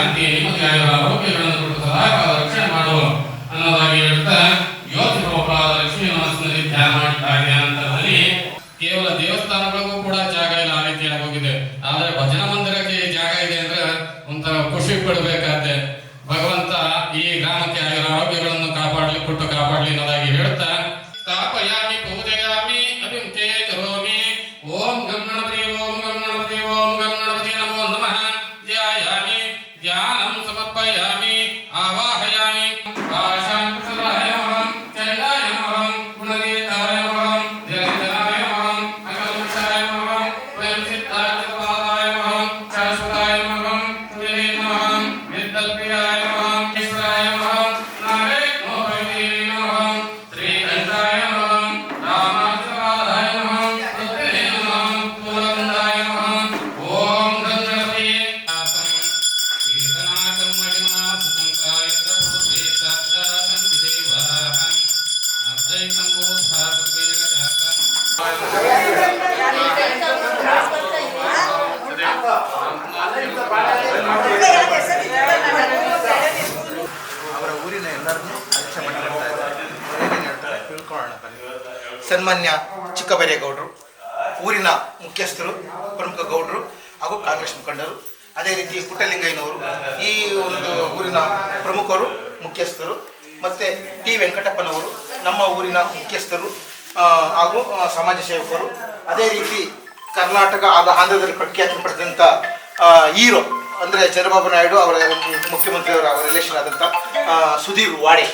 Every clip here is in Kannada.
ಶಾಂತಿ ನೆಮ್ಮದಿ ಆರೋಗ್ಯಗಳನ್ನು ಕೊಟ್ಟು ಸದಾಕಾಲ ರಕ್ಷಣೆ ಮಾಡು ಅನ್ನೋದಾಗಿ ಹೇಳ್ತಾ ಯೋಚಿಸುವ ಲಕ್ಷ್ಮೀ ಮನಸ್ಸಿನಲ್ಲಿ ಧ್ಯಾನ ಮಾಡಿದ್ದಾರೆ ನಂತರದಲ್ಲಿ ಕೇವಲ ದೇವಸ್ಥಾನಗಳಿಗೂ ಕೂಡ ಜಾಗ ಇಲ್ಲ ಆ ರೀತಿ ಆಗೋಗಿದೆ. ಆದ್ರೆ ಭಜನಾ ಮಂದಿರಕ್ಕೆ ಜಾಗ ಇದೆ ಅಂದ್ರೆ ಒಂಥರ ಖುಷಿ ಪಡಬೇಕಾದ್ರೆ ಭಗವಂತ ಈ ಗ್ರಾಮಕ್ಕೆ ಆಗಿರೋ ಆರೋಗ್ಯಗಳನ್ನು ಕಾಪಾಡಲಿ ಅನ್ನೋದಾಗಿ ಹೇಳ್ತಾ ಸ್ಥಾಪಯಾಮಿ ಪೂಜಯಾಮಿ ಅಭಿಮುಖೇ ಕರೋಮಿ ಓಂ ಗಂ ಗಣಪತಿ ಓಂ ಗಂ ಗಣಪತಿ ಓಂ ಗಂ ಗಣಪತಿ ನಮೋ ನಮಃ ಧ್ಯಾಯಾಮಿ ಧ್ಯಾನಂ ಸಮರ್ಪಯಾಮಿ ಆವಾಹಯಾಮಿ ಭಾಷಾಂ ಕುಶಲಾಯ ನಮಃ ಚಂಡಾಯ ನಮಃ ಗುಣಗೀತಾಯ ನಮಃ ಜಗನ್ನಾಯ ನಮಃ ಅಕಲ್ಮಷಾಯ ನಮಃ ಸ್ವಯಂಸಿದ್ಧಾಯ ಪಾದಾಯ ನಮಃ ಶಾಶ್ವತಾಯ ನಮಃ ತುಲ್ಯೇ ನಮಃ ವಿದ್ಯಲ್ಪ್ರಿಯಾಯ ನಮಃ ಈಶ್ವರಾಯ ನಮಃ ಅವರ ಊರಿನ ಎಲ್ಲರನ್ನೂ ಅಧ್ಯಕ್ಷ ಮಾಡಿರ್ತಾ ಇದ್ದಾರೆ. ಏನೇನು ಹೇಳ್ತಾರೆ ತಿಳ್ಕೊಳ್ಳೋಣ. ಸನ್ಮಾನ್ಯ ಚಿಕ್ಕಬೈರೇಗೌಡರು, ಊರಿನ ಮುಖ್ಯಸ್ಥರು, ಪ್ರಮುಖ ಗೌಡರು ಹಾಗೂ ಕಾಂಗ್ರೆಸ್ ಮುಖಂಡರು, ಅದೇ ರೀತಿ ಪುಟ್ಟಲಿಂಗಯ್ಯನವರು, ಈ ಒಂದು ಊರಿನ ಪ್ರಮುಖರು, ಮುಖ್ಯಸ್ಥರು, ಮತ್ತು ಟಿ ವೆಂಕಟಪ್ಪನವರು ನಮ್ಮ ಊರಿನ ಮುಖ್ಯಸ್ಥರು ಹಾಗೂ ಸಮಾಜ ಸೇವಕರು, ಅದೇ ರೀತಿ ಕರ್ನಾಟಕ ಹಾಗೂ ಆಂಧ್ರದಲ್ಲಿ ಪ್ರಖ್ಯಾತಿ ಪಡೆದಂಥ ಹೀರೋ ಅಂದರೆ ಚಂದ್ರಬಾಬು ನಾಯ್ಡು ಅವರ ಮುಖ್ಯಮಂತ್ರಿಯವರ ಅವರ ರಿಲೇಷನ್ ಆದಂಥ ಸುಧೀರ್ ವಾಡೆ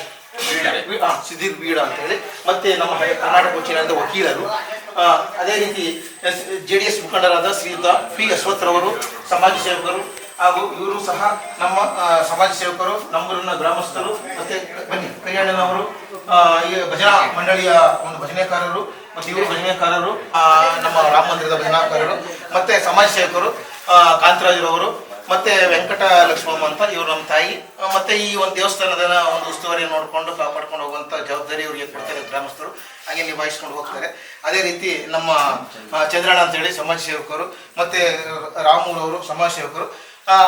ಸುಧೀರ್ ಬೀಡ ಅಂತ ಹೇಳಿ, ಮತ್ತು ನಮ್ಮ ಕರ್ನಾಟಕ ಉಚ್ಚ ನ್ಯಾಯಾಲಯದ ವಕೀಲರು, ಅದೇ ರೀತಿ JDS ಮುಖಂಡರಾದ ಶ್ರೀಯುತ ಪಿ ಅಶ್ವಥ್ರವರು ಸಮಾಜ ಸೇವಕರು, ಹಾಗೂ ಇವರು ಸಹ ನಮ್ಮ ಸಮಾಜ ಸೇವಕರು, ನಮ್ಮೂರಿನ ಗ್ರಾಮಸ್ಥರು, ಮತ್ತು ಬನ್ನಿ ಕಲ್ಯಾಣನವರು ಈ ಭಜನಾ ಮಂಡಳಿಯ ಒಂದು ಭಜನೆಕಾರರು, ಮತ್ತು ಇವರು ಭಜನೆಕಾರರು, ನಮ್ಮ ರಾಮ ಮಂದಿರದ ಭಜನಾಕಾರರು, ಮತ್ತು ಸಮಾಜ ಸೇವಕರು ಕಾಂತರಾಜರವರು, ಮತ್ತು ವೆಂಕಟ ಲಕ್ಷ್ಮಮ್ಮ ಅಂತ ಇವರು ನಮ್ಮ ತಾಯಿ, ಮತ್ತು ಈ ಒಂದು ದೇವಸ್ಥಾನದ ಒಂದು ಉಸ್ತುವಾರಿ ನೋಡಿಕೊಂಡು ಕಾಪಾಡ್ಕೊಂಡು ಹೋಗುವಂಥ ಜವಾಬ್ದಾರಿ ಇವರಿಗೆ ಕೊಡ್ತಾರೆ ಗ್ರಾಮಸ್ಥರು, ಹಾಗೆ ನಿಭಾಯಿಸ್ಕೊಂಡು ಹೋಗ್ತಾರೆ. ಅದೇ ರೀತಿ ನಮ್ಮ ಚಂದ್ರಣ್ಣ ಅಂತೇಳಿ ಸಮಾಜ ಸೇವಕರು, ಮತ್ತು ರಾಮೂರವರು ಸಮಾಜ ಸೇವಕರು,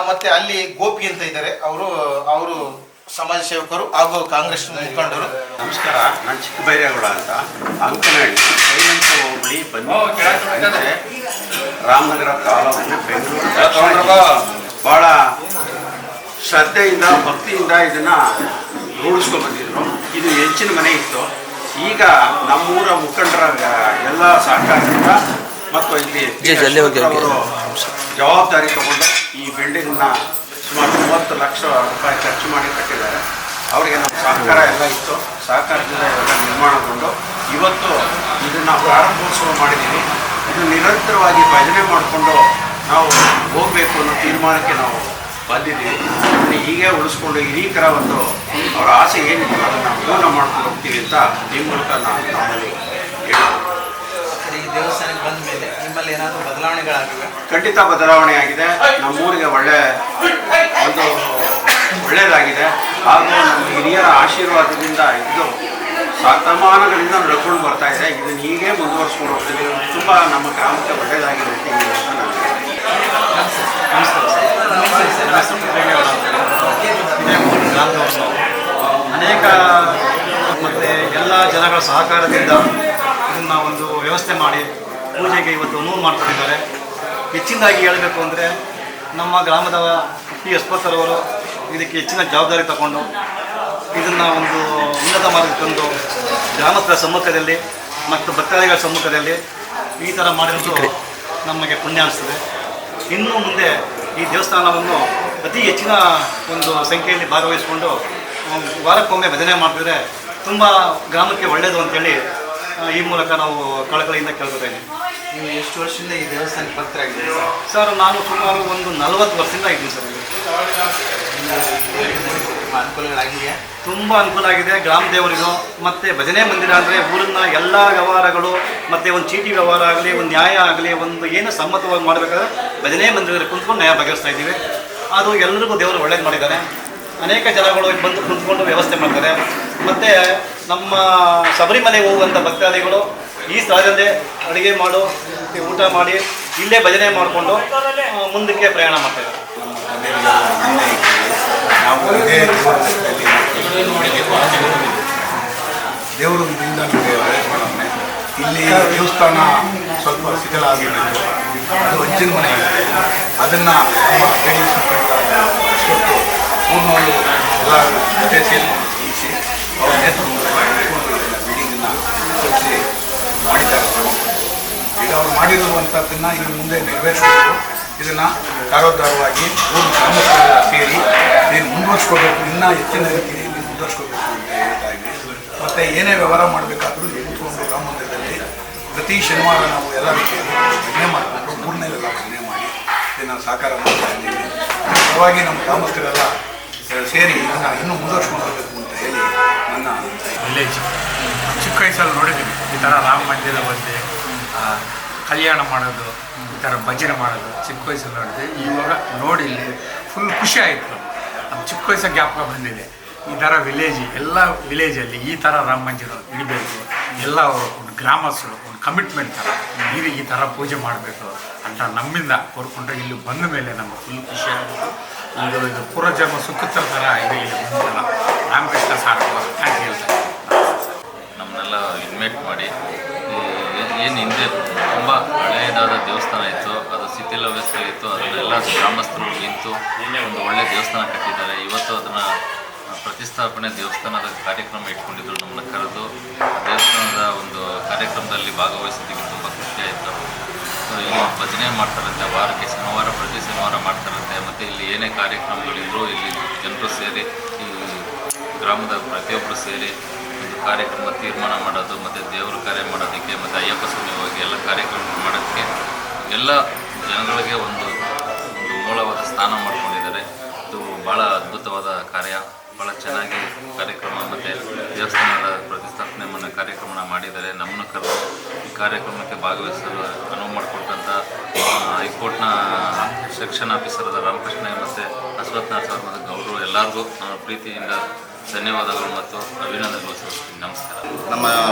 ಮತ್ತು ಅಲ್ಲಿ ಗೋಪಿ ಅಂತ ಇದ್ದಾರೆ, ಅವರು ಸಮಾಜ ಸೇವಕರು ಹಾಗೂ ಕಾಂಗ್ರೆಸ್ ಮುಖಂಡರು. ನಮಸ್ಕಾರ, ನಾನು ಚಿಕ್ಕಬೈರೇಗೌಡ ಅಂತ, ಅಂಕನಹಳ್ಳಿ ಸೈಲೆಂಟ್ ಹೋಬಳಿ ಬಂದು ರಾಮನಗರ ತಾಲೂಕು ಬೆಂಗಳೂರು. ಭಾಳ ಶ್ರದ್ಧೆಯಿಂದ ಭಕ್ತಿಯಿಂದ ಇದನ್ನು ರೂಢಿಸ್ಕೊಂಡು ಬಂದಿದ್ರು. ಇದು ಹೆಚ್ಚಿನ ಮನೆ ಇತ್ತು. ಈಗ ನಮ್ಮೂರ ಮುಖಂಡರ ಎಲ್ಲ ಸಹಕಾರದಿಂದ ಮತ್ತು ಇಲ್ಲಿ ಅವರು ಜವಾಬ್ದಾರಿ ತಗೊಂಡು ಈ ಬಿಲ್ಡಿಂಗ್ನ ಸುಮಾರು 30 ಲಕ್ಷ ರೂಪಾಯಿ ಖರ್ಚು ಮಾಡಿ ಕಟ್ಟಿದ್ದಾರೆ. ಅವರಿಗೆ ನಮ್ಮ ಸಹಕಾರ ಎಲ್ಲ ಇತ್ತು. ಸಹಕಾರದಿಂದ ಇವೆಲ್ಲ ನಿರ್ಮಾಣಗೊಂಡು ಇವತ್ತು ಇದನ್ನು ಪ್ರಾರಂಭೋತ್ಸವ ಮಾಡಿದ್ದೀವಿ. ಇದು ನಿರಂತರವಾಗಿ ಭಜನೆ ಮಾಡಿಕೊಂಡು ನಾವು ಹೋಗಬೇಕು ಅನ್ನೋ ತೀರ್ಮಾನಕ್ಕೆ ನಾವು ಬಂದಿದ್ದೀವಿ. ಹೀಗೆ ಉಳಿಸ್ಕೊಂಡು ಹಿರೀಕರ ಒಂದು ಅವರ ಆಸೆ ಏನಿತ್ತು ಅದನ್ನು ಪೂರ್ಣ ಮಾಡ್ಕೊಂಡು ಹೋಗ್ತೀವಿ ಅಂತ ಈ ಮೂಲಕ ನಮ್ಮಲ್ಲಿ ಹೇಳೋದು. ಈ ದೇವಸ್ಥಾನಕ್ಕೆ ಬಂದ ಮೇಲೆ ನಿಮ್ಮಲ್ಲಿ ಏನಾದರೂ ಬದಲಾವಣೆಗಳಾಗಿವೆ? ಖಂಡಿತ ಬದಲಾವಣೆ ಆಗಿದೆ. ನಮ್ಮೂರಿಗೆ ಒಳ್ಳೆಯದಾಗಿದೆ. ಹಾಗೂ ನಮ್ಮ ಹಿರಿಯರ ಆಶೀರ್ವಾದದಿಂದ ಇದು ಶತಮಾನಗಳಿಂದ ನಡ್ಕೊಂಡು ಬರ್ತಾ ಇದೆ. ಇದನ್ನು ಹೀಗೆ ಮುಂದುವರಿಸ್ಕೊಂಡು ಹೋಗ್ತೀವಿ. ತುಂಬ ನಮ್ಮ ಗ್ರಾಮಕ್ಕೆ ಒಳ್ಳೆಯದಾಗಿದೆ ಅಂತ ನಾನು ಅನೇಕ ಮತ್ತು ಎಲ್ಲ ಜನಗಳ ಸಹಕಾರದಿಂದ ಇದನ್ನು ಒಂದು ವ್ಯವಸ್ಥೆ ಮಾಡಿ ಪೂಜೆಗೆ ಇವತ್ತು ಅನುವು ಮಾಡ್ಕೊಂಡಿದ್ದಾರೆ. ಹೆಚ್ಚಿನದಾಗಿ ಹೇಳಬೇಕು ಅಂದರೆ ನಮ್ಮ ಗ್ರಾಮದ ಪಿ ಅಶ್ವಥ್ರವರು ಇದಕ್ಕೆ ಹೆಚ್ಚಿನ ಜವಾಬ್ದಾರಿ ತಗೊಂಡು ಇದನ್ನು ಒಂದು ಉನ್ನತ ಮಾರ್ಗಕ್ಕೆ ತಂದು ಗ್ರಾಮಸ್ಥರ ಸಮ್ಮುಖದಲ್ಲಿ ಮತ್ತು ಭಕ್ತಾದಿಗಳ ಸಮ್ಮುಖದಲ್ಲಿ ಈ ಥರ ಮಾಡಿರೋದು ನಮಗೆ ಪುಣ್ಯ ಅನಿಸ್ತದೆ. ಇನ್ನು ಮುಂದೆ ಈ ದೇವಸ್ಥಾನವನ್ನು ಅತಿ ಹೆಚ್ಚಿನ ಒಂದು ಸಂಖ್ಯೆಯಲ್ಲಿ ಭಾಗವಹಿಸಿಕೊಂಡು ವಾರಕ್ಕೊಮ್ಮೆ ಭಜನೆ ಮಾಡಿದ್ರೆ ತುಂಬ ಗ್ರಾಮಕ್ಕೆ ಒಳ್ಳೆಯದು ಅಂತೇಳಿ ಈ ಮೂಲಕ ನಾವು ಕಳಕಳಿಯಿಂದ ಕೇಳ್ಕೊತೇನೆ. ನೀವು ಎಷ್ಟು ವರ್ಷದಿಂದ ಈ ದೇವಸ್ಥಾನಕ್ಕೆ ಭಕ್ತರಾಗಿದ್ದೀರಿ ಸರ್? ನಾನು ಸುಮಾರು ಒಂದು 40 ವರ್ಷದಿಂದ ಇದ್ದೀನಿ ಸರ್. ಅನುಕೂಲಗಳಾಗಿದೆಯಾ? ತುಂಬ ಅನುಕೂಲ ಆಗಿದೆ. ಗ್ರಾಮ ದೇವರಿಗೂ ಮತ್ತು ಭಜನೆ ಮಂದಿರ ಅಂದರೆ ಊರಿನ ಎಲ್ಲ ವ್ಯವಹಾರಗಳು ಮತ್ತು ಒಂದು ಚೀಟಿ ವ್ಯವಹಾರ ಆಗಲಿ, ಒಂದು ನ್ಯಾಯ ಆಗಲಿ, ಒಂದು ಏನು ಸಮ್ಮತವಾಗಿ ಮಾಡಬೇಕಾದ್ರೆ ಭಜನೆ ಮಂದಿರದಲ್ಲಿ ಕುಂತ್ಕೊಂಡು ನ್ಯಾಯ ಬಗೆಹರಿಸ್ತಾ ಇದ್ದೀವಿ. ಅದು ಎಲ್ಲರಿಗೂ ದೇವರು ಒಳ್ಳೇದು ಮಾಡಿದ್ದಾರೆ. ಅನೇಕ ಜನಗಳು ಬಂದು ಕುಂತ್ಕೊಂಡು ವ್ಯವಸ್ಥೆ ಮಾಡ್ತಾರೆ. ಮತ್ತು ನಮ್ಮ ಶಬರಿಮಲೆಗೆ ಹೋಗುವಂಥ ಭಕ್ತಾದಿಗಳು ಈ ಸ್ಥಳದಲ್ಲೇ ಅಡುಗೆ ಊಟ ಮಾಡಿ ಇಲ್ಲೇ ಭಜನೆ ಮಾಡಿಕೊಂಡು ಮುಂದಕ್ಕೆ ಪ್ರಯಾಣ ಮಾಡ್ತಾರೆ. ಹಿಂದೆ ಇದ್ದೀವಿ. ನಾವು ಇದೇ ದೇವರು ಇದರಿಂದ ನಮಗೆ ಒಳ್ಳೆಯ ಮಾಡೋಣ. ಇಲ್ಲಿ ದೇವಸ್ಥಾನ ಸ್ವಲ್ಪ ಶಿಥಿಲ ಆಗಿರಬೇಕು. ಅದು ಹಂಚಿನ ಮನೆ ಇದೆ. ಅದನ್ನು ನಮ್ಮ ಲೇಡೀಸ್ ಅಷ್ಟೊತ್ತು ಪೂರ್ಣವಾಗಿ ಎಲ್ಲ ಜೊತೆ ಸೇರಿಸಿ ಅವ್ರ ನೇತೃತ್ವದಲ್ಲಿ ಬಿಲ್ಡಿಂಗನ್ನು ಕಳಿಸಿ ಮಾಡಿದ್ದಾರೆ. ಈಗ ಅವ್ರು ಮಾಡಿರುವಂಥದ್ದನ್ನು ಇನ್ನು ಮುಂದೆ ನೆರವೇರಿಸಬೇಕು. ಇದನ್ನು ಕಾರೋದ್ಧಾರವಾಗಿ ಊರು ಗ್ರಾಮಸ್ಥರೆಲ್ಲ ಸೇರಿ ಇದನ್ನು ಮುಂದುವರ್ಸ್ಕೋಬೇಕು, ಇನ್ನೂ ಹೆಚ್ಚಿನ ರೀತಿಯಲ್ಲಿ ಮುಂದುವರ್ಸ್ಕೋಬೇಕು ಅಂತ ಹೇಳ್ತಾ ಇದ್ವಿ. ಮತ್ತು ಏನೇ ವ್ಯವಹಾರ ಮಾಡಬೇಕಾದ್ರೂ ಕೂತ್ಕೊಂಡು ರಾಮ ಮಂದಿರದಲ್ಲಿ ಪ್ರತಿ ಶನಿವಾರ ನಾವು ಎಲ್ಲ ರೀತಿಯಲ್ಲಿ ಭಜನೆ ಮಾಡಿಕೊಂಡು ಊರಿನಲ್ಲೆಲ್ಲ ಭಜನೆ ಮಾಡಿ ಇದನ್ನು ಸಾಕಾರ ಮಾಡ್ತಾ ಇದ್ದೀವಿ. ಸಲುವಾಗಿ ನಮ್ಮ ಗ್ರಾಮಸ್ಥರೆಲ್ಲ ಸೇರಿ ಇದನ್ನು ಇನ್ನೂ ಮುಂದುವರ್ಸ್ಕೊಂಡು ಹೋಗಬೇಕು ಅಂತ ಹೇಳಿ ನನ್ನ ವಿಲೇಜ್. ಚಿಕ್ಕ ವಯಸ್ಸಲ್ಲಿ ನೋಡಿದ್ದೀನಿ ಈ ಥರ ರಾಮ ಮಂದಿರ ಬಂದು ಕಲ್ಯಾಣ ಮಾಡೋದು, ಈ ಥರ ಭಜನೆ ಮಾಡೋದು ಚಿಕ್ಕ ವಯಸ್ಸಲ್ಲಿ ನೋಡಿದೆ. ಇವಾಗ ನೋಡಿ ಇಲ್ಲಿ ಫುಲ್ ಖುಷಿ ಆಯಿತು. ನಮ್ಮ ಚಿಕ್ಕ ವಯಸ್ಸಿಗೆ ಜ್ಞಾಪಕ ಬಂದಿದೆ. ಈ ಥರ ಎಲ್ಲ ವಿಲೇಜಲ್ಲಿ ಈ ಥರ ರಾಮ ಮಂದಿರ ಇಡಬೇಕು, ಎಲ್ಲ ಒಂದು ಗ್ರಾಮಸ್ಥರು ಒಂದು ಕಮಿಟ್ಮೆಂಟ್ ಥರ ಈ ಥರ ಪೂಜೆ ಮಾಡಬೇಕು ಅಂತ ನಮ್ಮಿಂದ ಕೋರ್ಕೊಂಡ್ರೆ ಇಲ್ಲಿ ಬಂದ ಮೇಲೆ ನಮಗೆ ಫುಲ್ ಖುಷಿ ಆಗುತ್ತೆ. ಇದು ಪೂರ್ವಜನ್ಮ ಸುಖತರ ಥರ ಇದೆ. ಇಲ್ಲಿ ಬಂದಲ್ಲ ರಾಮಕೃಷ್ಣ ಸಾರ್ ಅಂತ ಹೇಳ್ತಾರೆ. ನಮ್ಮನ್ನೆಲ್ಲ ಇನ್ವೈಟ್ ಮಾಡಿ ಏನು ಹಿಂದೆ ತುಂಬ ಹಳೆಯದಾದ ದೇವಸ್ಥಾನ ಇತ್ತು, ಅದು ಶಿಥಿಲ ವ್ಯವಸ್ಥೆಯಿತ್ತು. ಅದನ್ನೆಲ್ಲ ಗ್ರಾಮಸ್ಥರು ನಿಂತು ಒಂದು ಒಳ್ಳೆಯ ದೇವಸ್ಥಾನ ಕಟ್ಟಿದ್ದಾರೆ. ಇವತ್ತು ಅದನ್ನು ಪ್ರತಿಷ್ಠಾಪನೆ ದೇವಸ್ಥಾನದ ಕಾರ್ಯಕ್ರಮ ಇಟ್ಕೊಂಡಿದ್ರು. ನಮ್ಮನ್ನ ಕರೆದು ದೇವಸ್ಥಾನದ ಒಂದು ಕಾರ್ಯಕ್ರಮದಲ್ಲಿ ಭಾಗವಹಿಸಿದ್ದಕ್ಕೆ ತುಂಬ ಖುಷಿಯಾಯಿತು. ಸೊ ಇಲ್ಲಿ ಭಜನೆ ಮಾಡ್ತಾರಂತೆ, ವಾರಕ್ಕೆ ಶನಿವಾರ ಪ್ರತಿ ಶನಿವಾರ ಮಾಡ್ತಾರಂತೆ. ಮತ್ತು ಇಲ್ಲಿ ಏನೇ ಕಾರ್ಯಕ್ರಮಗಳಿದ್ರೂ ಇಲ್ಲಿ ಜನರು ಸೇರಿ ಈ ಗ್ರಾಮದ ಪ್ರತಿಯೊಬ್ಬರು ಸೇರಿ ಒಂದು ಕಾರ್ಯಕ್ರಮ ತೀರ್ಮಾನ ಮಾಡೋದು, ಮತ್ತು ದೇವರ ಕಾರ್ಯ ಮಾಡೋದಕ್ಕೆ, ಮತ್ತು ಅಯ್ಯಪ್ಪ ಸ್ವಾಮಿ ಹೋಗಿ ಎಲ್ಲ ಕಾರ್ಯಕ್ರಮ ಮಾಡೋದಕ್ಕೆ ಎಲ್ಲ ಜನಗಳಿಗೆ ಒಂದು ಮೂಲವಾದ ಸ್ಥಾನ ಮಾಡ್ಕೊಂಡಿದ್ದಾರೆ. ಇದು ಭಾಳ ಅದ್ಭುತವಾದ ಕಾರ್ಯ, ಭಾಳ ಚೆನ್ನಾಗಿ ಕಾರ್ಯಕ್ರಮ ಮತ್ತು ದೇವಸ್ಥಾನದ ಪ್ರತಿಷ್ಠಾಪನೆ ಕಾರ್ಯಕ್ರಮನ ಮಾಡಿದ್ದಾರೆ. ನಮ್ಮನ್ನು ಕರೆದು ಈ ಕಾರ್ಯಕ್ರಮಕ್ಕೆ ಭಾಗವಹಿಸಲು ಅನುವು ಮಾಡಿಕೊಟ್ಟಂಥ ಹೈಕೋರ್ಟ್ನ ಸೆಕ್ಷನ್ ಆಫೀಸರಾದ ರಾಮಕೃಷ್ಣ ಮತ್ತು ಅಶ್ವತ್ಥನಾಥ್ ಸರ್ ಮತ್ತು ಗೌಡರು ಎಲ್ಲರಿಗೂ ನಾನು ಪ್ರೀತಿಯಿಂದ ಧನ್ಯವಾದಗಳು ಮತ್ತು ಅಭಿನಂದನೆಗಳು ಸಲ್ಲಿಸ್ತೀನಿ. ನಮಸ್ಕಾರ. ನಮ್ಮ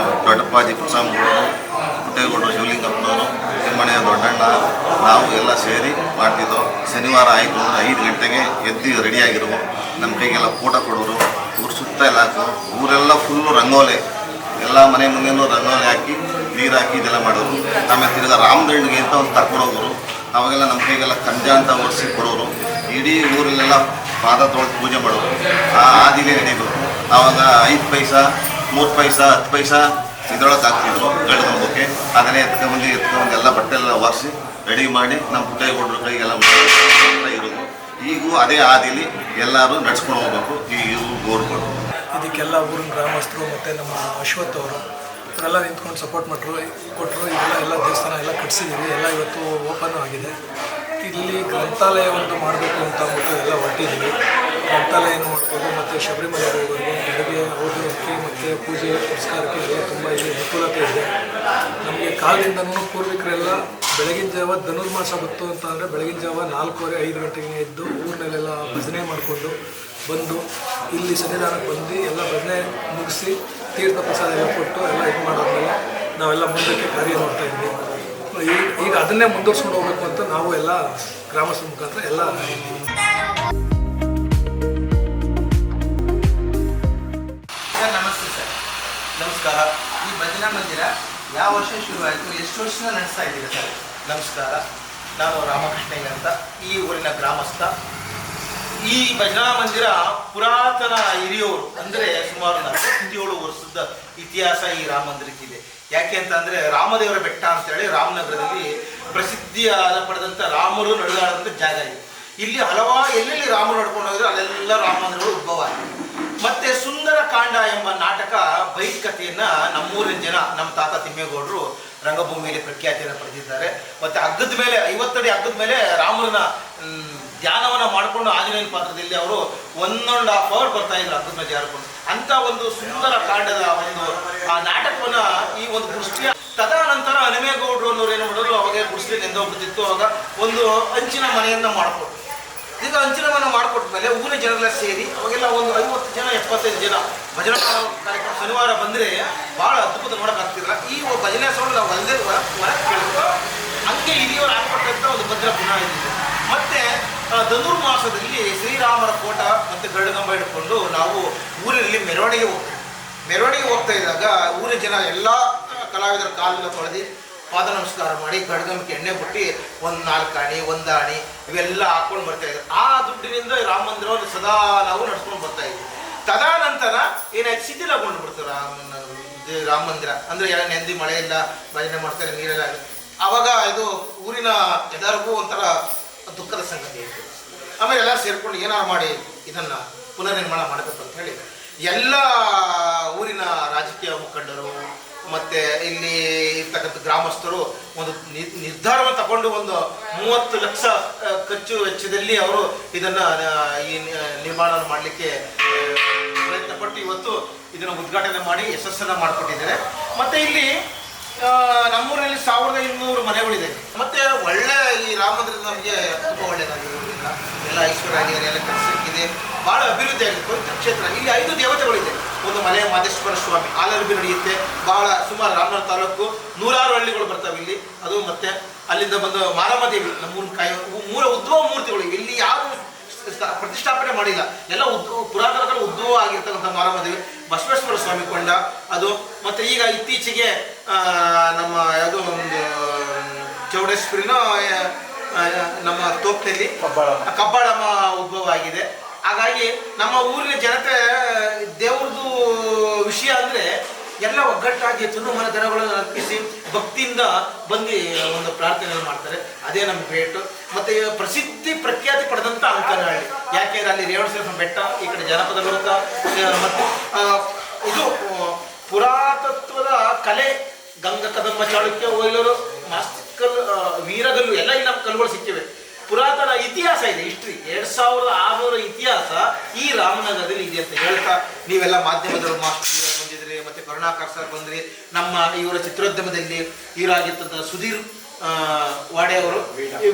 ದೊಡ್ಡಪ್ಪಾಜಿ ಪ್ರಸಾದಗೌಡರು, ಪುಟ್ಟೇಗೌಡರು, ಶಿವಲಿಂಗಪ್ಪನವರು, ತಿಮ್ಮನೆಯ ದೊಡ್ಡಣ್ಣ, ನಾವು ಎಲ್ಲ ಸೇರಿ ಮಾಡ್ತಿದ್ದೋ. ಶನಿವಾರ ಆಯಿತು ಅಂದರೆ 5 ಗಂಟೆಗೆ ಎದ್ದು ರೆಡಿಯಾಗಿರುವ ನಮ್ಮ ಕೈಗೆಲ್ಲ ಫೋಟೋ ಕೊಡೋರು, ಊರು ಸುತ್ತ ಎಲ್ಲ ಹಾಕೋ, ಊರೆಲ್ಲ ಫುಲ್ಲು ರಂಗೋಲೆ, ಎಲ್ಲ ಮನೆ ಮುಂದೆನೂ ರಂಗೋಲೆ ಹಾಕಿ ನೀರು ಹಾಕಿ ಇದೆಲ್ಲ ಮಾಡೋರು. ಆಮೇಲೆ ತಿರ್ಗಿ ರಾಮದಂಡಿಗೆ ಅಂತ ಒಂದು ತರ್ಕೊಡೋರು. ಅವಾಗೆಲ್ಲ ನಮ್ಮ ಕೈಗೆಲ್ಲ ಕಂಜ ಅಂತ ಒರೆಸಿ ಕೊಡೋರು. ಇಡೀ ಊರಲ್ಲೆಲ್ಲ ಪಾದ ತೊಳೆದು ಪೂಜೆ ಮಾಡೋರು. ಆ ಆದಿಲೇ ನಡೆಯೋದು. ಆವಾಗ 5 ಪೈಸಾ 3 ಪೈಸಾ 10 ಪೈಸಾ ಇದ್ರೊಳಗೆ ಹಾಕ್ತಿದ್ರು ಗಡ್ದಂಬಕ್ಕೆ. ಅದನ್ನೇ ಎತ್ಕೊಂಬಂದು ಎಲ್ಲ ಬಟ್ಟೆ ಎಲ್ಲ ಒರೆಸಿ ರೆಡಿ ಮಾಡಿ ನಮ್ಮ ಪುಟ್ಟೇಗೌಡರ ಕೈಗೆಲ್ಲ ಇರೋದು. ಈಗೂ ಅದೇ ಆದಿಲಿ ಎಲ್ಲರೂ ನಡ್ಸ್ಕೊಂಡು ಹೋಗ್ಬೇಕು. ಈ ಗೋರ್ಗಳು ಇದಕ್ಕೆಲ್ಲ ಊರಿನ ಗ್ರಾಮಸ್ಥರು ಮತ್ತು ನಮ್ಮ ಅಶ್ವಥ್ ಅವರು ಇವರೆಲ್ಲ ನಿಂತ್ಕೊಂಡು ಸಪೋರ್ಟ್ ಕೊಟ್ಟರು. ಎಲ್ಲ ದೇವಸ್ಥಾನ ಎಲ್ಲ ಕಟ್ಸಿದ್ದೀವಿ. ಎಲ್ಲ ಇವತ್ತು ಓಪನ್ ಆಗಿದೆ. ಇಲ್ಲಿ ಗ್ರಂಥಾಲಯ ಒಂದು ಮಾಡಬೇಕು ಅಂತ ಅಂದ್ಬಿಟ್ಟು ಎಲ್ಲ ಹೊರಟಿದ್ದೀವಿ. ಗ್ರಂಥಾಲಯನೂ ಮಾಡ್ಬೋದು ಮತ್ತು ಶಬರಿಮಲೆಗೆ ಹೋಗೋದು, ಬೆಳಗ್ಗೆ ಹೋಗೋದಕ್ಕೆ ಮತ್ತು ಪೂಜೆ ಪುರಸ್ಕಾರಕ್ಕೆ ಎಲ್ಲ ತುಂಬ ಇಲ್ಲಿ ಅನುಕೂಲತೆ ಇದೆ. ನಮಗೆ ಕಾಲದಿಂದನೂ ಪೂರ್ವಿಕರೆಲ್ಲ ಬೆಳಗಿನ ಜಾವ ಧನುರ್ಮಾಸ ಬಂತು ಅಂತ ಅಂದರೆ ಬೆಳಗಿನ ಜಾವ 4:30-5 ಗಂಟೆಗೆ ಎದ್ದು ಊರಿನಲ್ಲೆಲ್ಲ ಭಜನೆ ಮಾಡಿಕೊಂಡು ಬಂದು ಇಲ್ಲಿ ಸನ್ನಿಧಾನಕ್ಕೆ ಬಂದು ಎಲ್ಲ ಭಜನೆ ಮುಗಿಸಿ ತೀರ್ಥ ಪ್ರಸಾದ ಎಲ್ಲ ಕೊಟ್ಟು ಎಲ್ಲ ಇದು ಮಾಡೋದ್ಮೇಲೆ ನಾವೆಲ್ಲ ಮುಂದಕ್ಕೆ ಕಾರ್ಯ ನೋಡ್ತಾ ಇದ್ವಿ. ಈಗ ಅದನ್ನೇ ಮುಂದುವರ್ಸ್ಕೊಂಡು ಹೋಗ್ಬೇಕು ಅಂತ ನಾವು ಎಲ್ಲ ಗ್ರಾಮಸ್ಥರ ಮುಖಾಂತರ ಎಲ್ಲ ಸರ್ ನಮಸ್ತೆ. ಸರ್ ನಮಸ್ಕಾರ. ಈ ಭಜನಾ ಮಂದಿರ ಯಾವ ವರ್ಷ ಶುರುವಾಯಿತು, ಎಷ್ಟು ವರ್ಷದಿಂದ ನಡೆಸ್ತಾ ಇದ್ದೀರಾ ಸರ್? ನಮಸ್ಕಾರ, ನಾನು ರಾಮಕೃಷ್ಣ ಅಂತ ಈ ಊರಿನ ಗ್ರಾಮಸ್ಥ. ಈ ಭಜನಾ ಮಂದಿರ ಪುರಾತನ ಹಿರಿಯವರು ಅಂದರೆ ಸುಮಾರು 47 ವರ್ಷದ ಇತಿಹಾಸ ಈ ರಾಮ ಮಂದಿರಕ್ಕಿದೆ. ಯಾಕೆ ಅಂತ ಅಂದರೆ ರಾಮದೇವರ ಬೆಟ್ಟ ಅಂತೇಳಿ ರಾಮನಗರದಲ್ಲಿ ಪ್ರಸಿದ್ಧಿಯಾದ ಪಡೆದಂಥ ರಾಮರು ನಡೆದಾಡಿದಂಥ ಜಾಗ ಇದೆ. ಇಲ್ಲಿ ಎಲ್ಲೆಲ್ಲಿ ರಾಮರು ನಡ್ಕೊಂಡು ಹೋಗಿದ್ರು ಅಲ್ಲೆಲ್ಲ ರಾಮ ಮಂದಿರಗಳು ಉದ್ಭವ ಆಗಿದೆ. ಮತ್ತೆ ಸುಂದರ ಕಾಂಡ ಎಂಬ ನಾಟಕ ಬೈಟ್ ಕಥೆಯನ್ನ ನಮ್ಮೂರಿನ ಜನ, ನಮ್ಮ ತಾತ ತಿಮ್ಮೇಗೌಡರು ರಂಗಭೂಮಿಯಲ್ಲಿ ಪ್ರಖ್ಯಾತಿಯನ್ನು ಪಡೆದಿದ್ದಾರೆ. ಮತ್ತೆ ಹಗ್ಗದ ಮೇಲೆ 50 ಅಡಿ ಹಗ್ಗದ ಮೇಲೆ ರಾಮನ ಧ್ಯಾನವನ್ನು ಮಾಡಿಕೊಂಡು ಆಂಜನೇಯನ ಪಾತ್ರದಲ್ಲಿ ಅವರು 1.5 hour ಬರ್ತಾ ಇದ್ರು ಹಗ್ಗದ ಮೇಲೆ ಜಾರಿಕೊಂಡು. ಅಂತ ಒಂದು ಸುಂದರ ಕಾಂಡದ ಒಂದು ಆ ನಾಟಕವನ್ನ ಈ ಒಂದು ದೃಷ್ಟಿಯ ತದನಂತರ ಹನುಮೇಗೌಡರು ಅನ್ನೋರು ಏನು ಮಾಡೋರು, ಅವಾಗ ಗುಡಿಸಲಿ ನೆಂದೋಗ್ಬಿಡ್ತಿತ್ತು. ಅವಾಗ ಒಂದು ಹಂಚಿನ ಮನೆಯನ್ನ ಮಾಡಿಕೊಟ್ರು. ಈಗ ಹಂಚಿನ ಮನೆ ಮಾಡಿಕೊಟ್ಟ ಮೇಲೆ ಊರಿನ ಜನರೆಲ್ಲ ಸೇರಿ ಅವಾಗೆಲ್ಲ ಒಂದು 50 ಜನ 75 ಜನ ಭಜನಾ ಕಾರ್ಯಕ್ರಮ ಶನಿವಾರ ಬಂದರೆ ಭಾಳ ಅದ್ಭುತ ನೋಡೋಕ್ಕಾಗ್ತಿರಲ್ಲ. ಈ ಭಜನೆ ಸೌಂಡ್ ನಾವು ಹೊರಗೆ ಕೇಳಬೇಕು. ಹಂಗೆ ಹಿರಿಯವರು ಹಾಕ್ಕೊಟ್ಟಂಥ ಒಂದು ಭದ್ರ ಗುಣ ಇದೆ. ಮತ್ತು ಧನುರ್ಮಾಸದಲ್ಲಿ ಶ್ರೀರಾಮರ ಫೋಟ ಮತ್ತು ಗರುಡಗಂಬ ಹಿಡ್ಕೊಂಡು ನಾವು ಊರಿನಲ್ಲಿ ಮೆರವಣಿಗೆ ಹೋಗ್ತಾ ಇದ್ದಾಗ ಊರಿನ ಜನ ಎಲ್ಲ ಕಲಾವಿದರ ಕಾಲನ್ನ ತೊಳೆದು ಪಾದ ನಮಸ್ಕಾರ ಮಾಡಿ ಗರುಡಗಂಬಕ್ಕೆ ಎಣ್ಣೆ ಬಿಟ್ಟು ಒಂದು 4 ಆಣಿ 1 ಆಣಿ ಇವೆಲ್ಲ ಹಾಕ್ಕೊಂಡು ಬರ್ತಾ ಇದ್ರು. ಆ ದುಡ್ಡಿನಿಂದ ರಾಮ ಮಂದಿರವನ್ನು ಸದಾ ನಾವು ನಡ್ಸ್ಕೊಂಡು ಬರ್ತಾ ಇದ್ವಿ. ತದನಂತರ ಏನಾಯ್ತು, ಶಿಥಿಲಗೊಂಡು ಬಿಡ್ತು ರಾಮ ಮಂದಿರ. ಅಂದರೆ ಎಲ್ಲ ನೆಂದಿ ಮಳೆ ಇಲ್ಲ, ಭಜನೆ ಮಾಡ್ತಾರೆ, ನೀರೆಲ್ಲ. ಆವಾಗ ಇದು ಊರಿನ ಎಲ್ಲರಿಗೂ ಒಂಥರ ದುಃಖದ ಸಂಗತಿ ಇತ್ತು. ಆಮೇಲೆ ಎಲ್ಲ ಸೇರ್ಕೊಂಡು ಏನಾರು ಮಾಡಿ ಇದನ್ನು ಪುನರ್ನಿರ್ಮಾಣ ಮಾಡಬೇಕು ಅಂತ ಹೇಳಿ ಎಲ್ಲ ಊರಿನ ರಾಜಕೀಯ ಮುಖಂಡರು ಮತ್ತು ಇಲ್ಲಿ ಇರ್ತಕ್ಕಂಥ ಗ್ರಾಮಸ್ಥರು ಒಂದು ನಿರ್ಧಾರವನ್ನು ತಗೊಂಡು ಒಂದು 30 ಲಕ್ಷ ಖರ್ಚು ವೆಚ್ಚದಲ್ಲಿ ಅವರು ಇದನ್ನು ಈ ನಿರ್ಮಾಣ ಮಾಡಲಿಕ್ಕೆ ಪ್ರಯತ್ನಪಟ್ಟು ಇವತ್ತು ಇದನ್ನು ಉದ್ಘಾಟನೆ ಮಾಡಿ ಯಶಸ್ಸನ್ನು ಮಾಡಿಕೊಟ್ಟಿದ್ದಾರೆ. ಮತ್ತು ಇಲ್ಲಿ ನಮ್ಮೂರಲ್ಲಿ 1200 ಮನೆಗಳಿದೆ. ಮತ್ತು ಒಳ್ಳೆ ಈ ರಾಮ ಮಂದಿರ ನಮಗೆ ತುಂಬ ಒಳ್ಳೆಯದಾಗಿದೆ. ಎಲ್ಲ ಐಶ್ವರ್ಯ ಆಗಿದೆ, ಎಲ್ಲ ಕೆಲಸಕ್ಕಿದೆ, ಭಾಳ ಅಭಿವೃದ್ಧಿ ಆಗಿದೆ. ಪವಿತ್ರ ಕ್ಷೇತ್ರ. ಇಲ್ಲಿ 5 ದೇವತೆಗಳಿದೆ. ಒಂದು ಮಲೆ ಮಾದೇಶ್ವರ ಸ್ವಾಮಿ ಆಲರ್ಬಿ ನಡೆಯುತ್ತೆ. ಭಾಳ ಸುಮಾರು ರಾಮನಗರ ತಾಲೂಕು 100 ಹಳ್ಳಿಗಳು ಬರ್ತವೆ ಇಲ್ಲಿ. ಅದು ಮತ್ತು ಅಲ್ಲಿಂದ ಬಂದು ಮಾರಮ್ಮ ದೇವಿ ನಮ್ಮೂರಿನ ಮೂಲ ಉದ್ಭವ ಮೂರ್ತಿಗಳು. ಇಲ್ಲಿ ಯಾರು ಪ್ರತಿಷ್ಠಾಪನೆ ಮಾಡಿಲ್ಲ, ಎಲ್ಲ ಪುರಾತನ ಉದ್ಭವ ಆಗಿರ್ತಕ್ಕಂಥ ಮಾರಮ್ಮ ದೇವಿ. ಬಸವೇಶ್ವರ ಸ್ವಾಮಿ ಕೊಂಡ ಅದು. ಮತ್ತು ಈಗ ಇತ್ತೀಚೆಗೆ ನಮ್ಮ ಯಾವುದೋ ಒಂದು ಚೌಡೇಶ್ವರಿನ ನಮ್ಮ ತೋಪ್ನಲ್ಲಿ ಕಬ್ಬಾಳಮ್ಮ ಉದ್ಭವ ಆಗಿದೆ. ಹಾಗಾಗಿ ನಮ್ಮ ಊರಿನ ಜನತೆ ದೇವ್ರದ್ದು ವಿಷಯ ಅಂದರೆ ಎಲ್ಲ ಒಗ್ಗಟ್ಟಾಗಿ ತುನು ದನಗಳನ್ನು ಅರ್ಪಿಸಿ ಭಕ್ತಿಯಿಂದ ಬಂದು ಒಂದು ಪ್ರಾರ್ಥನೆಯನ್ನು ಮಾಡ್ತಾರೆ. ಅದೇ ನಮ್ಗೆ ಗ್ರೇಟು. ಮತ್ತು ಪ್ರಸಿದ್ಧಿ ಪ್ರಖ್ಯಾತಿ ಪಡೆದಂಥ ಅಂಕನಹಳ್ಳಿ. ಯಾಕೆಂದರೆ ಅಲ್ಲಿ ರೇವಣಸಿಂಹ ಬೆಟ್ಟ, ಈ ಕಡೆ ಜನಪದ ಲೋಕ, ಮತ್ತು ಇದು ಪುರಾತತ್ವದ ಕಲೆ, ಗಂಗ ಕದಂಬ ಚಾಳುಕ್ಯ ಓಯ್ಲೂರು, ಮಾಸ್ತಿಕಲ್, ವೀರಗಲ್ಲು ಎಲ್ಲ ಇಲ್ಲಿ ನಮ್ಮ ಕಲ್ಲುಗಳು ಸಿಕ್ಕಿವೆ. ಪುರಾತನ ಇತಿಹಾಸ ಇದೆ, ಹಿಸ್ಟ್ರಿ. 2600 ಇತಿಹಾಸ ಈ ರಾಮನಗರದಲ್ಲಿ ಇದೆ ಅಂತ ಹೇಳ್ತಾ ನೀವೆಲ್ಲ ಮಾಧ್ಯಮದವರು ಮಾಸ್ಟರ್ ಬಂದಿದ್ರಿ, ಮತ್ತು ಕರುಣಾಕರ್ ಸರ್ ಬಂದ್ರಿ. ನಮ್ಮ ಇವರ ಚಿತ್ರೋದ್ಯಮದಲ್ಲಿ ಹೀರಾಗಿರ್ತಂಥ ಸುಧೀರ್ ವಾಡೆ ಅವರು,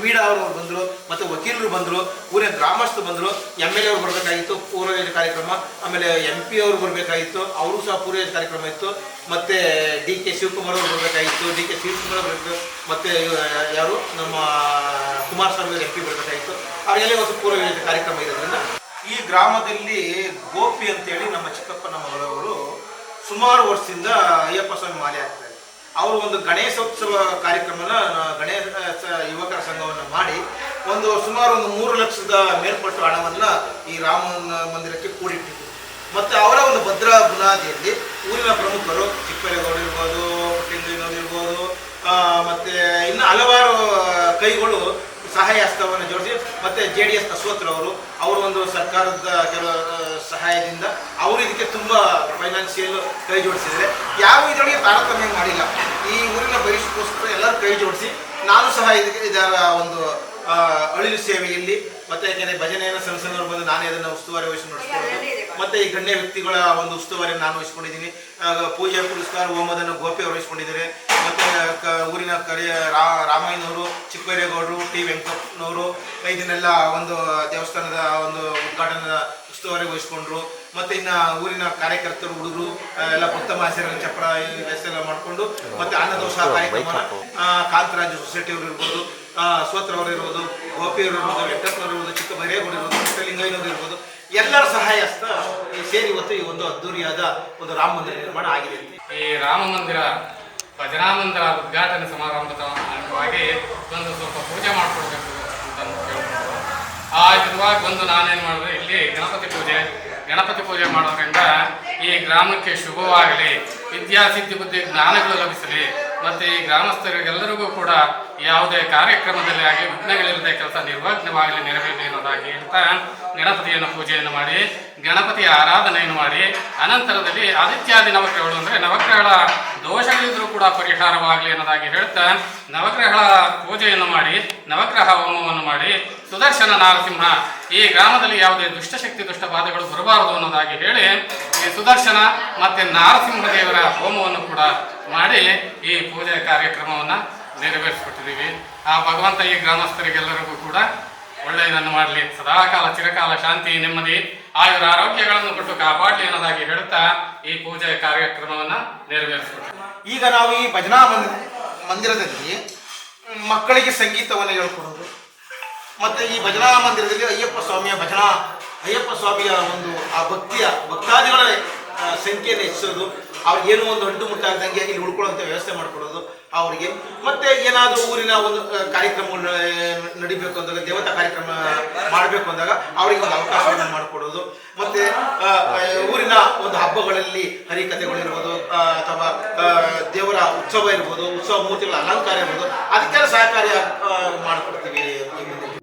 ವೀಡಾ ಅವರು ಬಂದರು, ಮತ್ತು ವಕೀಲರು ಬಂದರು, ಊರಿನ ಗ್ರಾಮಸ್ಥರು ಬಂದರು, MLA ಅವರು ಬರಬೇಕಾಗಿತ್ತು, ಪೂರ್ವಯೋಜನೆ ಕಾರ್ಯಕ್ರಮ. ಆಮೇಲೆ MP ಅವರು ಬರಬೇಕಾಗಿತ್ತು, ಅವರು ಸಹ ಪೂರ್ವಯೋಜನೆ ಕಾರ್ಯಕ್ರಮ ಇತ್ತು. ಮತ್ತು DK ಶಿವಕುಮಾರ್ ಅವರು ಬರಬೇಕಾಗಿತ್ತು, DK ಶಿವಕುಮಾರ್ ಬರಬೇಕು. ಮತ್ತು ಯಾರು ನಮ್ಮ ಕುಮಾರಸ್ವಾಮಿ MP ಬರಬೇಕಾಗಿತ್ತು. ಅವರೆಲ್ಲ ಇವತ್ತು ಪೂರ್ವಯೋಜನೆ ಕಾರ್ಯಕ್ರಮ ಇರೋದ್ರಿಂದ ಈ ಗ್ರಾಮದಲ್ಲಿ ಗೋಪಿ ಅಂತೇಳಿ ನಮ್ಮ ಚಿಕ್ಕಪ್ಪನ ಮಗಳವರು ಸುಮಾರು ವರ್ಷದಿಂದ ಅಯ್ಯಪ್ಪ ಸ್ವಾಮಿ ಮಾಲೆ ಹಾಕ್ತಾರೆ. ಅವರು ಒಂದು ಗಣೇಶೋತ್ಸವ ಕಾರ್ಯಕ್ರಮನ ಗಣೇಶ ಯುವಕರ ಸಂಘವನ್ನು ಮಾಡಿ ಒಂದು ಸುಮಾರು 3 ಲಕ್ಷದ ಮೇಲ್ಪಟ್ಟು ಹಣವನ್ನು ಈ ರಾಮ ಮಂದಿರಕ್ಕೆ ಕೂಡಿಟ್ಟಿದ್ರು. ಮತ್ತು ಅವರ ಒಂದು ಭದ್ರಾ ಬುನಾದಿಯಲ್ಲಿ ಊರಿನ ಪ್ರಮುಖರು ಚಿಕ್ಕಪೇರೇಗೌಡರು ಇರ್ಬೋದು, ಪುಟ್ಟಿಂಗಯ್ಯನವರು ಇರ್ಬೋದು, ಮತ್ತು ಇನ್ನು ಹಲವಾರು ಕೈಗಳು ಸಹಾಯ ಹಸ್ತವನ್ನು ಜೋಡಿಸಿ, ಮತ್ತು JDS ಅಶ್ವತ್ಥರವರು ಅವರು ಒಂದು ಸರ್ಕಾರದ ಕೆಲವು ಸಹಾಯದಿಂದ ಅವರು ಇದಕ್ಕೆ ತುಂಬ ಫೈನಾನ್ಷಿಯಲ್ ಕೈ ಜೋಡಿಸಿದ್ದಾರೆ. ಯಾವ ಇದರೊಳಗೆ ತಾರತಮ್ಯ ಮಾಡಿಲ್ಲ. ಈ ಊರಿನ ಭವಿಷ್ಯಕ್ಕೋಸ್ಕರ ಎಲ್ಲರೂ ಕೈ ಜೋಡಿಸಿ ನಾನು ಸಹ ಇದರ ಒಂದು ಅಳಿಲು ಸೇವೆಯಲ್ಲಿ, ಮತ್ತು ಯಾಕೆಂದರೆ ಭಜನೆಯನ್ನು ಸಣ್ಣ ಬಂದು ನಾನೇ ಅದನ್ನು ಉಸ್ತುವಾರಿ ವಹಿಸಿ ನಡೆಸ್ಕೊಳ್ಳೋದು, ಮತ್ತು ಈ ಗಣ್ಯ ವ್ಯಕ್ತಿಗಳ ಒಂದು ಉಸ್ತುವಾರಿಯನ್ನು ನಾನು ವಹಿಸ್ಕೊಂಡಿದ್ದೀನಿ. ಪೂಜೆ ಪುರಸ್ಕಾರ ಹೋಮದನ್ನು ಗೋಪಿ ಅವರು ವಹಿಸ್ಕೊಂಡಿದ್ದಾರೆ. ಮತ್ತು ಊರಿನ ರಾಮಯ್ಯನವರು, ಚಿಕ್ಕಬೈರೇಗೌಡರು, T ವೆಂಕಟಪ್ಪನವರು ಇದನ್ನೆಲ್ಲ ಒಂದು ದೇವಸ್ಥಾನದ ಒಂದು ಉದ್ಘಾಟನದ ಉಸ್ತುವಾರಿ ವಹಿಸ್ಕೊಂಡ್ರು. ಮತ್ತು ಇನ್ನು ಊರಿನ ಕಾರ್ಯಕರ್ತರು, ಹುಡುಗರು ಎಲ್ಲ ಉತ್ತಮ ಆಚರಣೆ ಚಪ್ರ ಎಲ್ಲ ಮಾಡಿಕೊಂಡು, ಮತ್ತು ಅನ್ನದೋಷ ಕಾರ್ಯಕ್ರಮ ಕಾಂತರಾಜು ಸೊಸೈಟಿಯವರು ಇರ್ಬೋದು, ಅಶ್ವತ್ಥರವರು ಇರ್ಬೋದು, ಗೋಪಿಯವರು ಇರ್ಬೋದು, ವೆಂಕಟಪ್ಪನವರು ಇರ್ಬೋದು, ಚಿಕ್ಕಬೈರೇಗೌಡರು ಇರ್ಬೋದು, ಪುಟ್ಟಲಿಂಗಯ್ಯನವರು ಇರ್ಬೋದು, ಎಲ್ಲರ ಸಹಾಯ ಹಸ್ತ ಸೇರಿ ಇವತ್ತು ಈ ಒಂದು ಅದ್ದೂರಿಯಾದ ಒಂದು ರಾಮ ಮಂದಿರ ನಿರ್ಮಾಣ ಆಗಿದೆ. ಈ ರಾಮ ಮಂದಿರ ಭಜನಾ ಮಂದಿರ ಉದ್ಘಾಟನೆ ಸಮಾರಂಭದ ಅಂಗವಾಗಿ ಒಂದು ಸ್ವಲ್ಪ ಪೂಜೆ ಮಾಡಿಕೊಡ್ಬೇಕು ಅಂತ ಕೇಳ್ಬೋದು. ಆ ಇರುವಾಗ ಬಂದು ನಾನೇನು ಮಾಡಿದ್ರೆ ಇಲ್ಲಿ ಗಣಪತಿ ಪೂಜೆ ಮಾಡೋದ್ರಿಂದ ಈ ಗ್ರಾಮಕ್ಕೆ ಶುಭವಾಗಲಿ, ವಿದ್ಯಾಸಿದ್ಧಿ ಬುದ್ಧಿ ಜ್ಞಾನಗಳು ಲಭಿಸಲಿ, ಮತ್ತು ಈ ಗ್ರಾಮಸ್ಥರಿಗೆಲ್ಲರಿಗೂ ಕೂಡ ಯಾವುದೇ ಕಾರ್ಯಕ್ರಮದಲ್ಲಿ ಆಗಲಿ ವಿಘ್ನಗಳಿಲ್ಲದೆ ಕೆಲಸ ನಿರ್ವಿಘ್ನವಾಗಲಿ ನೆರವೇರಲಿ ಅನ್ನೋದಾಗಿ ಹೇಳ್ತಾ ಗಣಪತಿಯನ್ನು ಪೂಜೆಯನ್ನು ಮಾಡಿ ಗಣಪತಿಯ ಆರಾಧನೆಯನ್ನು ಮಾಡಿ ಅನಂತರದಲ್ಲಿ ಆದಿತ್ಯಾದಿ ನವಗ್ರಹಗಳು ಅಂದರೆ ನವಗ್ರಹಗಳ ದೋಷಗಳಿದ್ರೂ ಕೂಡ ಪರಿಹಾರವಾಗಲಿ ಅನ್ನೋದಾಗಿ ಹೇಳ್ತಾ ನವಗ್ರಹಗಳ ಪೂಜೆಯನ್ನು ಮಾಡಿ ನವಗ್ರಹ ಹೋಮವನ್ನು ಮಾಡಿ ಸುದರ್ಶನ ನಾರಸಿಂಹ ಈ ಗ್ರಾಮದಲ್ಲಿ ಯಾವುದೇ ದುಷ್ಟಶಕ್ತಿ ದುಷ್ಟಬಾಧೆಗಳು ಬರಬಾರದು ಅನ್ನೋದಾಗಿ ಹೇಳಿ ಈ ಸುದರ್ಶನ ಮತ್ತು ನಾರಸಿಂಹ ದೇವರ ಹೋಮವನ್ನು ಕೂಡ ಮಾಡಿ ಈ ಪೂಜೆ ಕಾರ್ಯಕ್ರಮವನ್ನು ನೆರವೇರಿಸಿಕೊಟ್ಟಿದ್ದೀವಿ. ಆ ಭಗವಂತ ಈ ಗ್ರಾಮಸ್ಥರಿಗೆಲ್ಲರಿಗೂ ಕೂಡ ಒಳ್ಳೆಯದನ್ನು ಮಾಡಲಿ, ಸದಾಕಾಲ ಚಿರಕಾಲ ಶಾಂತಿ ನೆಮ್ಮದಿ ಆಯುರ ಆರೋಗ್ಯಗಳನ್ನು ಕೊಟ್ಟು ಕಾಪಾಡಲಿ ಅನ್ನೋದಾಗಿ ಹೇಳ್ತಾ ಈ ಪೂಜೆ ಕಾರ್ಯಕ್ರಮವನ್ನು ನೆರವೇರಿಸಿಕೊಟ್ಟಿದ್ದೀವಿ. ಈಗ ನಾವು ಈ ಭಜನಾ ಮಂದಿರದಲ್ಲಿ ಮಕ್ಕಳಿಗೆ ಸಂಗೀತವನ್ನು ಹೇಳ್ಕೊಡೋದು, ಮತ್ತು ಈ ಭಜನಾ ಮಂದಿರದಲ್ಲಿ ಅಯ್ಯಪ್ಪ ಸ್ವಾಮಿಯ ಒಂದು ಆ ಭಕ್ತಾದಿಗಳ ಸಂಖ್ಯೆಯನ್ನು ಹೆಚ್ಚಿಸೋದು, ಅವ್ರಿಗೆ ಏನೋ ಒಂದು ಅಂಟು ಮುಟ್ಟಾಗ್ದಂಗೆ ಇಲ್ಲಿ ಉಳ್ಕೊಳ್ಳೋಂಥ ವ್ಯವಸ್ಥೆ ಮಾಡಿಕೊಡೋದು ಅವರಿಗೆ. ಮತ್ತು ಏನಾದರೂ ಊರಿನ ಒಂದು ಕಾರ್ಯಕ್ರಮಗಳು ನಡಿಬೇಕು ಅಂದಾಗ, ದೇವತಾ ಕಾರ್ಯಕ್ರಮ ಮಾಡಬೇಕು ಅಂದಾಗ ಅವರಿಗೆ ಒಂದು ಅವಕಾಶವನ್ನು ಮಾಡಿಕೊಡೋದು. ಮತ್ತು ಊರಿನ ಒಂದು ಹಬ್ಬಗಳಲ್ಲಿ ಹರಿಕಥೆಗಳಿರ್ಬೋದು ಅಥವಾ ದೇವರ ಉತ್ಸವ ಇರ್ಬೋದು, ಉತ್ಸವ ಮೂರ್ತಿಗಳ ಅಲಂಕಾರ ಇರ್ಬೋದು, ಅದಕ್ಕೆಲ್ಲ ಸಹಕಾರಿ ಮಾಡಿಕೊಡ್ತೀವಿ ಈ